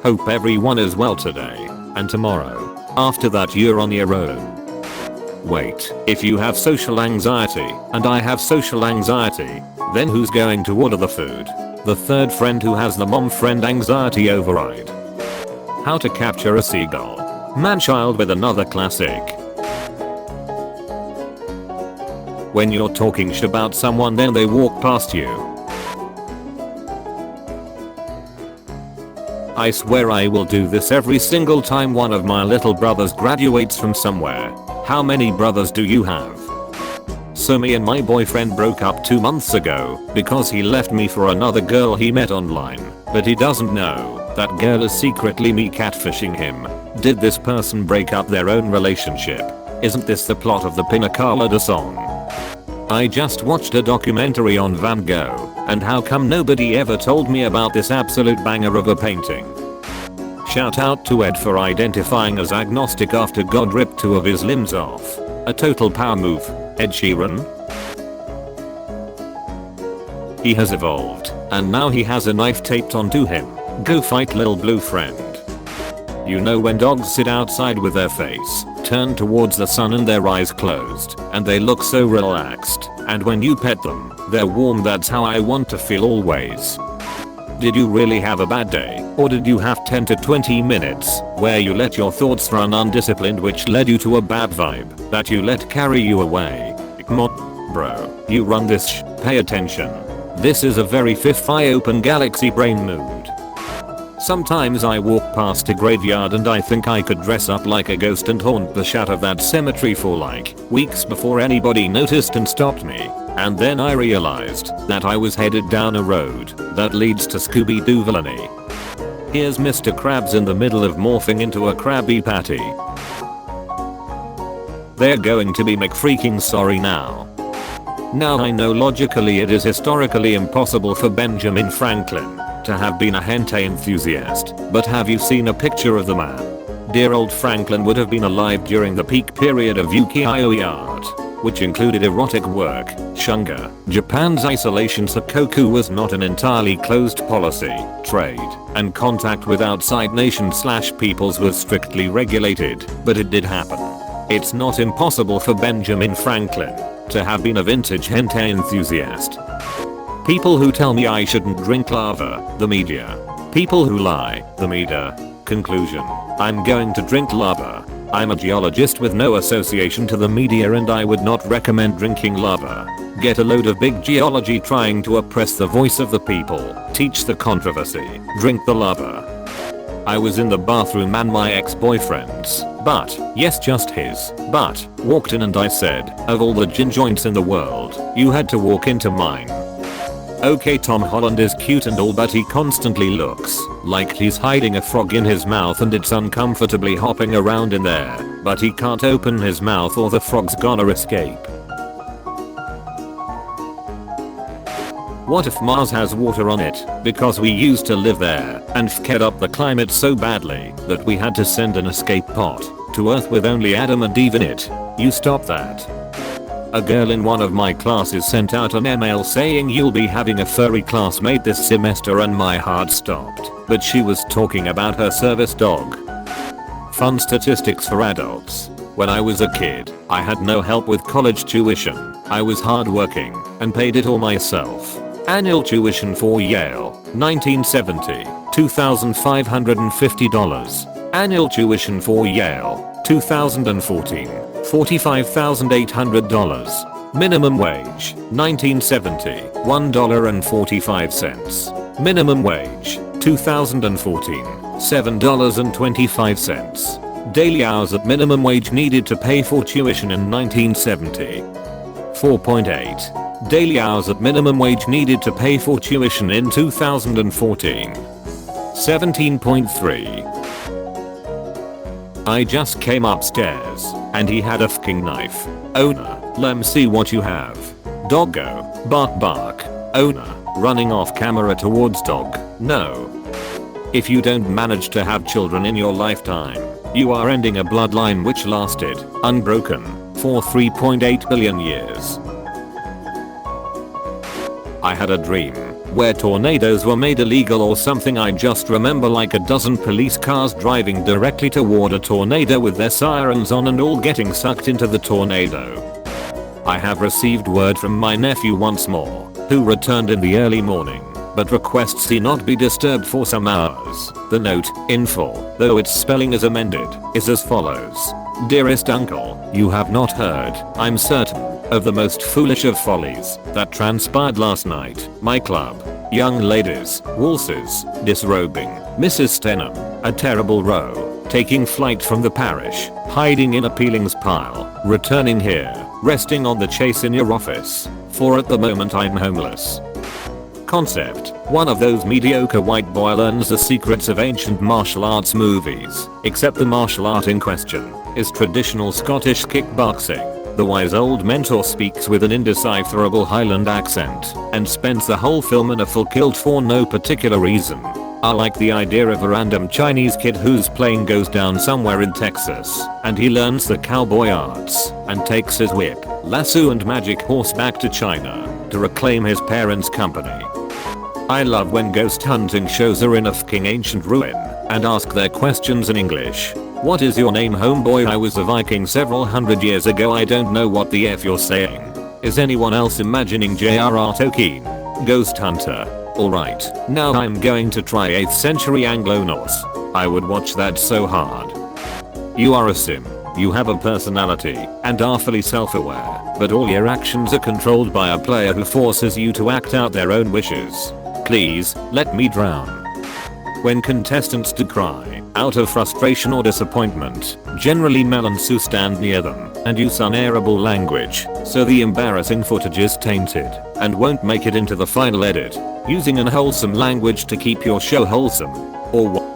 Hope everyone is well today and tomorrow. After that you're on your own. Wait, if you have social anxiety and I have social anxiety, then who's going to order the food? The third friend who has the mom friend anxiety override. How to capture a seagull. Man-child with another classic. When you're talking sh about someone then they walk past you. I swear I will do this every single time one of my little brothers graduates from somewhere. How many brothers do you have? So me and my boyfriend broke up 2 months ago because he left me for another girl he met online, but he doesn't know that girl is secretly me catfishing him. Did this person break up their own relationship? Isn't this the plot of the Pina Colada song? I just watched a documentary on Van Gogh, and how come nobody ever told me about this absolute banger of a painting? Shout out to Ed for identifying as agnostic after God ripped 2 of his limbs off. A total power move, Ed Sheeran. He has evolved, and now he has a knife taped onto him. Go fight lil blue friend. You know when dogs sit outside with their face turned towards the sun and their eyes closed, and they look so relaxed, and when you pet them, they're warm. That's how I want to feel always. Did you really have a bad day, or did you have 10 to 20 minutes where you let your thoughts run undisciplined which led you to a bad vibe that you let carry you away? Come on, bro, you run this pay attention. This is a very fifth eye open galaxy brain mood. Sometimes I walk past a graveyard and I think I could dress up like a ghost and haunt the shut of that cemetery for like weeks before anybody noticed and stopped me. And then I realized that I was headed down a road that leads to Scooby-Doo villainy. Here's Mr. Krabs in the middle of morphing into a Krabby Patty. They're going to be McFreaking sorry now. Now I know logically it is historically impossible for Benjamin Franklin to have been a hentai enthusiast, but have you seen a picture of the man? Dear old Franklin would have been alive during the peak period of ukiyo-e art, which included erotic work, shunga. Japan's isolation sakoku was not an entirely closed policy. Trade and contact with outside nations/peoples was strictly regulated, but it did happen. It's not impossible for Benjamin Franklin to have been a vintage hentai enthusiast. People who tell me I shouldn't drink lava, the media. People who lie, the media. Conclusion: I'm going to drink lava. I'm a geologist with no association to the media and I would not recommend drinking lava. Get a load of big geology trying to oppress the voice of the people. Teach the controversy. Drink the lava. I was in the bathroom and my ex-boyfriend's butt, yes just his butt, walked in and I said, of all the gin joints in the world, you had to walk into mine. Okay, Tom Holland is cute and all, but he constantly looks like he's hiding a frog in his mouth and it's uncomfortably hopping around in there, but he can't open his mouth or the frog's gonna escape. What if Mars has water on it because we used to live there and f***ed up the climate so badly that we had to send an escape pod to Earth with only Adam and Eve in it? You stop that. A girl in one of my classes sent out an email saying you'll be having a furry classmate this semester and my heart stopped, but she was talking about her service dog. Fun statistics for adults. When I was a kid, I had no help with college tuition. I was hardworking and paid it all myself. Annual tuition for Yale, 1970, $2,550. Annual tuition for Yale, 2014, $45,800. Minimum wage, 1970, $1.45. Minimum wage, 2014, $7.25. Daily hours at minimum wage needed to pay for tuition in 1970. 4.8. Daily hours at minimum wage needed to pay for tuition in 2014. 17.3. I just came upstairs and he had a fucking knife. Owner, lem see what you have. Doggo, bark bark. Owner, running off camera towards dog. No. If you don't manage to have children in your lifetime, you are ending a bloodline which lasted, unbroken, for 3.8 billion years. I had a dream where tornadoes were made illegal or something. I just remember like a dozen police cars driving directly toward a tornado with their sirens on and all getting sucked into the tornado. I have received word from my nephew once more, who returned in the early morning, but requests he not be disturbed for some hours. The note, in full, though its spelling is amended, is as follows. Dearest uncle, you have not heard, I'm certain, of the most foolish of follies that transpired last night. My club, young ladies, waltzes, disrobing, Mrs. Stenham, a terrible row, taking flight from the parish, hiding in a peelings pile, returning here, resting on the chase in your office, for at the moment I'm homeless. Concept, one of those mediocre white boy learns the secrets of ancient martial arts movies, except the martial art in question is traditional Scottish kickboxing. The wise old mentor speaks with an indecipherable Highland accent and spends the whole film in a full kilt for no particular reason. I like the idea of a random Chinese kid whose plane goes down somewhere in Texas and he learns the cowboy arts and takes his whip, lasso and magic horse back to China to reclaim his parents' company. I love when ghost hunting shows are in a fucking ancient ruin and ask their questions in English. What is your name, homeboy? I was a Viking several hundred years ago. I don't know what the F you're saying. Is anyone else imagining J.R.R. Tolkien? Ghost hunter. Alright, now I'm going to try 8th century Anglo-Norse. I would watch that so hard. You are a sim. You have a personality and are fully self-aware, but all your actions are controlled by a player who forces you to act out their own wishes. Please, let me drown. When contestants do cry, out of frustration or disappointment, generally Mel and Sue stand near them and use unairable language, so the embarrassing footage is tainted and won't make it into the final edit. Using unwholesome language to keep your show wholesome,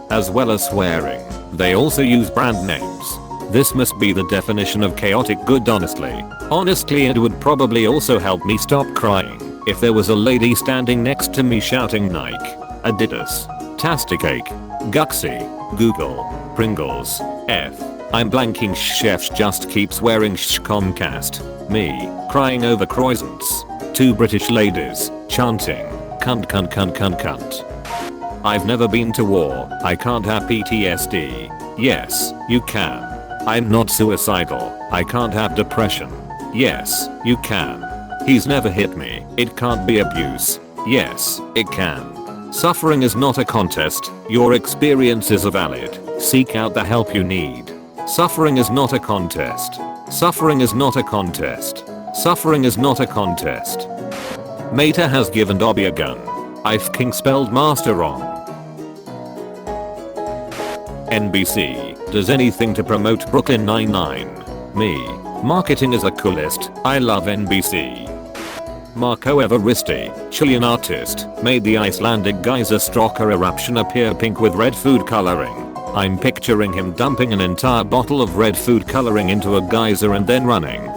as well as swearing. They also use brand names. This must be the definition of chaotic good. Honestly, it would probably also help me stop crying if there was a lady standing next to me shouting Nike, Adidas, Tasticake, Guxy, Google, Pringles, F. I'm blanking. Chef just keeps wearing Comcast. Me, crying over croissants. 2 British ladies, chanting, cunt cunt cunt cunt cunt. I've never been to war, I can't have PTSD. Yes, you can. I'm not suicidal, I can't have depression. Yes, you can. He's never hit me, it can't be abuse. Yes, it can. Suffering is not a contest, your experiences are valid. Seek out the help you need. Suffering is not a contest. Suffering is not a contest. Suffering is not a contest. Mater has given Dobby a gun. I fking spelled master wrong. NBC does anything to promote Brooklyn Nine-Nine. Me. Marketing is the coolest. I love NBC. Marco Evaristi, Chilean artist, made the Icelandic geyser Stroker eruption appear pink with red food coloring. I'm picturing him dumping an entire bottle of red food coloring into a geyser and then running.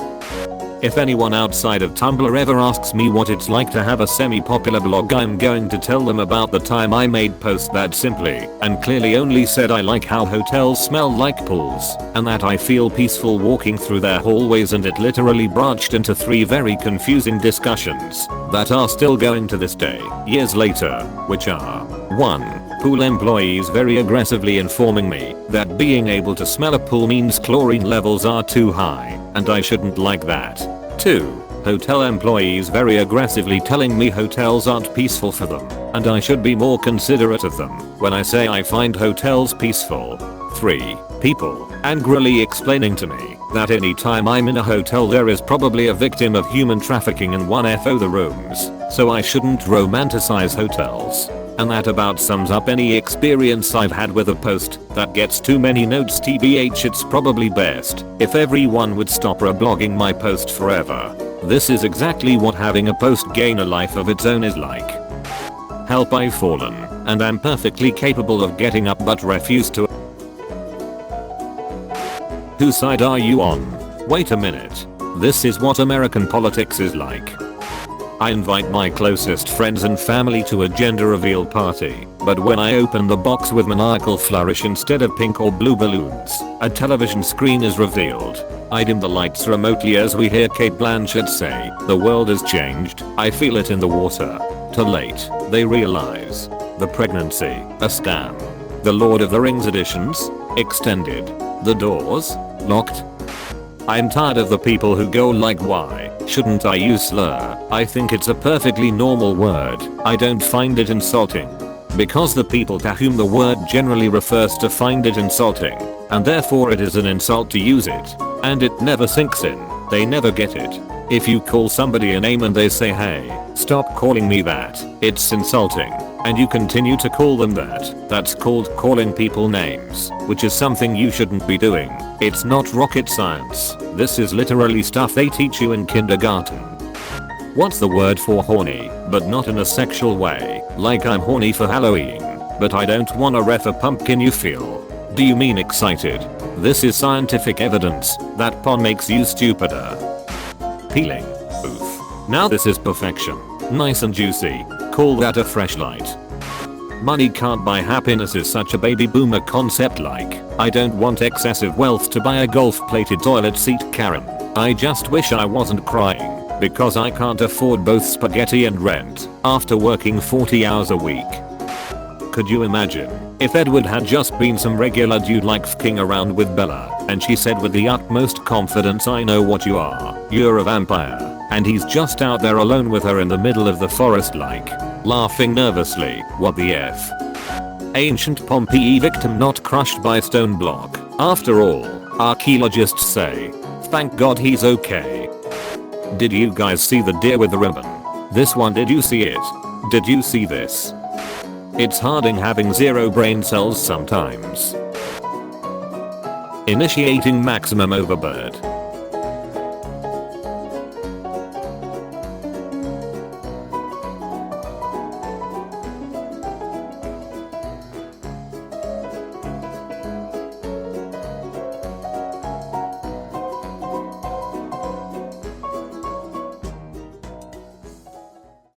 If anyone outside of Tumblr ever asks me what it's like to have a semi-popular blog, I'm going to tell them about the time I made post that simply and clearly only said I like how hotels smell like pools and that I feel peaceful walking through their hallways, and it literally branched into 3 very confusing discussions that are still going to this day, years later, which are 1. Pool employees very aggressively informing me that being able to smell a pool means chlorine levels are too high and I shouldn't like that. 2. Hotel employees very aggressively telling me hotels aren't peaceful for them and I should be more considerate of them when I say I find hotels peaceful. 3. People angrily explaining to me that anytime I'm in a hotel there is probably a victim of human trafficking and 1FO the rooms, so I shouldn't romanticize hotels. And that about sums up any experience I've had with a post that gets too many notes. TBH, it's probably best if everyone would stop reblogging my post forever. This is exactly what having a post gain a life of its own is like. Help, I've fallen, and I'm perfectly capable of getting up but refuse to. Whose side are you on? Wait a minute. This is what American politics is like. I invite my closest friends and family to a gender reveal party, but when I open the box with maniacal flourish instead of pink or blue balloons, a television screen is revealed. I dim the lights remotely as we hear Kate Blanchett say, "The world has changed, I feel it in the water." Too late, they realize. The pregnancy, a scam. The Lord of the Rings editions, extended. The doors, locked. I'm tired of the people who go like, why shouldn't I use slur? I think it's a perfectly normal word. I don't find it insulting. Because the people to whom the word generally refers to find it insulting, and therefore it is an insult to use it. And it never sinks in. They never get it. If you call somebody a name and they say, hey, stop calling me that, it's insulting, and you continue to call them that, that's called calling people names, which is something you shouldn't be doing. It's not rocket science. This is literally stuff they teach you in kindergarten. What's the word for horny, but not in a sexual way, like I'm horny for Halloween, but I don't wanna ref a pumpkin, you feel? Do you mean excited? This is scientific evidence that porn makes you stupider. Peeling. Oof. Now this is perfection. Nice and juicy. Call that a fresh light. Money can't buy happiness is such a baby boomer concept, like, I don't want excessive wealth to buy a golf-plated toilet seat, Karen. I just wish I wasn't crying because I can't afford both spaghetti and rent after working 40 hours a week. Could you imagine if Edward had just been some regular dude like f***ing around with Bella, and she said with the utmost confidence, I know what you are, you're a vampire, and he's just out there alone with her in the middle of the forest like, laughing nervously, what the f? Ancient Pompeii victim not crushed by stone block. After all, archaeologists say, thank God he's okay. Did you guys see the deer with the ribbon? This one, did you see it? Did you see this? It's Harding having zero brain cells sometimes. Initiating maximum overbird.